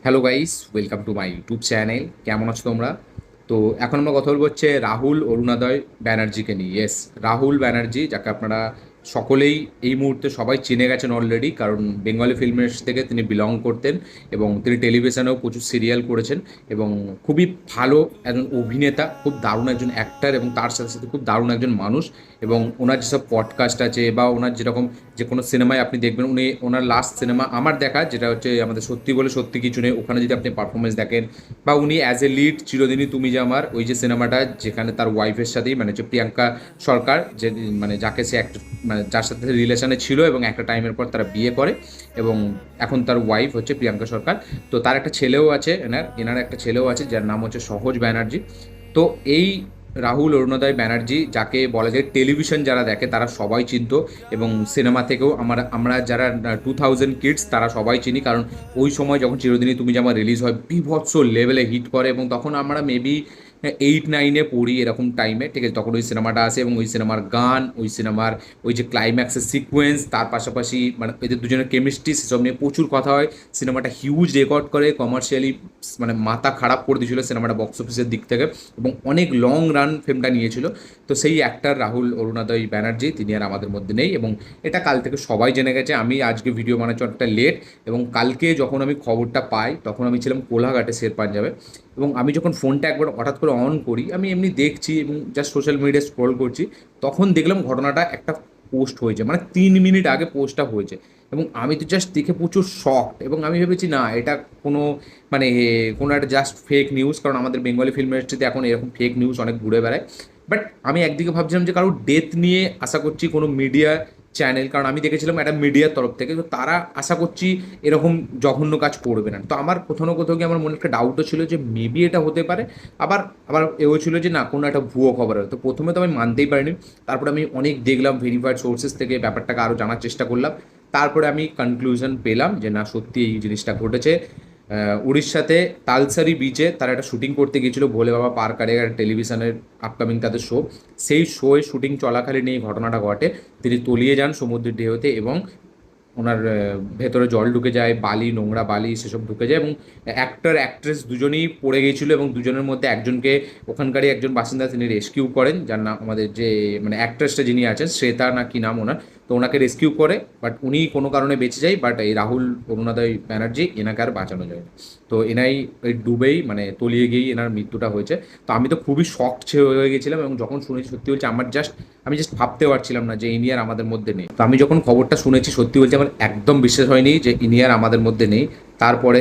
Hello guys, welcome to my YouTube channel. কেমন আছো তোমরা? তো এখন আমরা কথা বলবো হচ্ছে রাহুল অরুণোদয় ব্যানার্জিকে নিয়ে। ইয়েস, রাহুল ব্যানার্জি, যাকে আপনারা সকলেই এই মুহূর্তে সবাই চিনে গেছেন অলরেডি, কারণ বেঙ্গলি ফিল্ম ইন্ডাস্ট্রি থেকে তিনি বিলং করতেন এবং তিনি টেলিভিশনেও প্রচুর সিরিয়াল করেছেন এবং খুবই ভালো একজন অভিনেতা, খুব দারুণ একজন অ্যাক্টার এবং তার সাথে সাথে খুব দারুণ একজন মানুষ। এবং ওনার যেসব পডকাস্ট আছে বা ওনার যেরকম যে কোনো সিনেমায় আপনি দেখবেন, উনি ওনার লাস্ট সিনেমা আমার দেখা যেটা হচ্ছে আমাদের সত্যি বলে সত্যি কিছু নেই, ওখানে যদি আপনি পারফরমেন্স দেখেন, বা উনি অ্যাজ এ লিড চিরদিনই তুমি যে আমার, ওই যে সিনেমাটা যেখানে তার ওয়াইফের সাথেই মানে হচ্ছে প্রিয়াঙ্কা সরকার, যে মানে যাকে সে একটা মানে যার সাথে রিলেশনে ছিল এবং একটা টাইমের পর তারা বিয়ে করে এবং এখন তার ওয়াইফ হচ্ছে প্রিয়াঙ্কা সরকার। তো তার একটা ছেলেও আছে, এনার একটা ছেলেও আছে যার নাম হচ্ছে সহজ ব্যানার্জি। তো এই রাহুল অরুণোদয় ব্যানার্জি, যাকে বলা যায় টেলিভিশন যারা দেখে তারা সবাই চিনত এবং সিনেমা থেকেও আমরা যারা 2000 কিডস তারা সবাই চিনি, কারণ ওই সময় যখন চিরদিনই তুমি যে আমার রিলিজ হয় বীভৎস লেভেলে হিট করে এবং তখন আমরা মেবি 8-9-এ পড়ি এরকম টাইমে, ঠিক আছে? তখন ওই সিনেমাটা আসে এবং ওই সিনেমার গান, ওই সিনেমার ওই যে ক্লাইম্যাক্সের সিকোয়েন্স, তার পাশাপাশি মানে এদের দুজনের কেমিস্ট্রি, সেসব নিয়ে প্রচুর কথা হয়। সিনেমাটা হিউজ রেকর্ড করে, কমার্শিয়ালি মানে মাথা খারাপ করে দিয়েছিল সিনেমাটা বক্স অফিসের দিক থেকে এবং অনেক লং রান ফিল্মটা নিয়েছিল। তো সেই অ্যাক্টর রাহুল অরুণোদয় ব্যানার্জি তিনি আর আমাদের মধ্যে নেই এবং এটা কাল থেকে সবাই জেনে গেছে। আমি আজকে ভিডিও বানাচ্ছি অনেকটা লেট এবং কালকে যখন আমি খবরটা পাই তখন আমি ছিলাম কোলাঘাটে, শের পাঞ্জাবে। এবং আমি যখন ফোনটা একবার হঠাৎ করে অন করি, আমি এমনি দেখছি এবং জাস্ট সোশ্যাল মিডিয়ায় স্ক্রল করছি, তখন দেখলাম ঘটনাটা একটা পোস্ট হয়েছে, মানে 3 মিনিট আগে পোস্টটা হয়েছে। এবং আমি তো জাস্ট দেখে প্রচুর শকড এবং আমি ভেবেছি না এটা কোনো মানে কোনো একটা জাস্ট ফেক নিউজ, কারণ আমাদের বেঙ্গলি ফিল্ম ইন্ডাস্ট্রিতে এখন এরকম ফেক নিউজ অনেক ঘুরে বেড়ায়। বাট আমি একদিকে ভাবছিলাম যে কারোর ডেথ নিয়ে আশা করছি কোনো মিডিয়া চ্যানেল, কারণ আমি দেখেছিলাম একটা মিডিয়ার তরফ থেকে, তো তারা আশা করছি এরকম জঘন্য কাজ করবে না। তো আমার কোথাও না কোথাও গিয়ে আমার মনে একটা ডাউটও ছিল যে মেবি এটা হতে পারে। আবার আবার এও ছিল যে না, কোনো একটা ভুয়ো খবর হয়। তো প্রথমে তো আমি মানতেই পারিনি, তারপরে আমি অনেক দেখলাম ভেরিফাইড সোর্সেস থেকে, ব্যাপারটাকে আরও জানার চেষ্টা করলাম। তারপরে আমি কনক্লুশন পেলাম যে না, সত্যি এই জিনিসটা ঘটেছে। উড়িষ্যাতে তালসারি বিচে তারা একটা শুটিং করতে গিয়েছিল, ভোলে বাবা পার কারে একটা টেলিভিশনের আপকামিং তাদের শো। সেই শোয়ে শুটিং চলাকালীন এই ঘটনাটা ঘটে। তিনি তলিয়ে যান সমুদ্রের ঢেউতে এবং ওনার ভেতরে জল ঢুকে যায়, বালি, নোংরা বালি সেসব ঢুকে যায় এবং অ্যাক্টর অ্যাক্ট্রেস দুজনেই পড়ে গিয়েছিল এবং দুজনের মধ্যে একজনকে ওখানকারই একজন বাসিন্দা তিনি রেস্কিউ করেন, যার নাম আমাদের যে মানে অ্যাক্ট্রেসটা যিনি আছেন শ্বেতা না কি নাম ওনার। তো ওনাকে রেস্কিউ করে, বাট উনি কোনো কারণে বেঁচে যায়, বাট এই রাহুল অরুণোদয় ব্যানার্জি এনাকে আর বাঁচানো যায় না। তো এনাই ওই ডুবেই মানে তলিয়ে গিয়েই এনার মৃত্যুটা হয়েছে। তো আমি তো খুবই শকড হয়ে গেছিলাম এবং যখন শুনেছি সত্যি বলছি আমি জাস্ট ভাবতে পারছিলাম না যে ইনি আর আমাদের মধ্যে নেই। তো আমি যখন খবরটা শুনেছি সত্যি বলছি আমার একদম বিশ্বাস হয়নি যে ইনি আর আমাদের মধ্যে নেই। তারপরে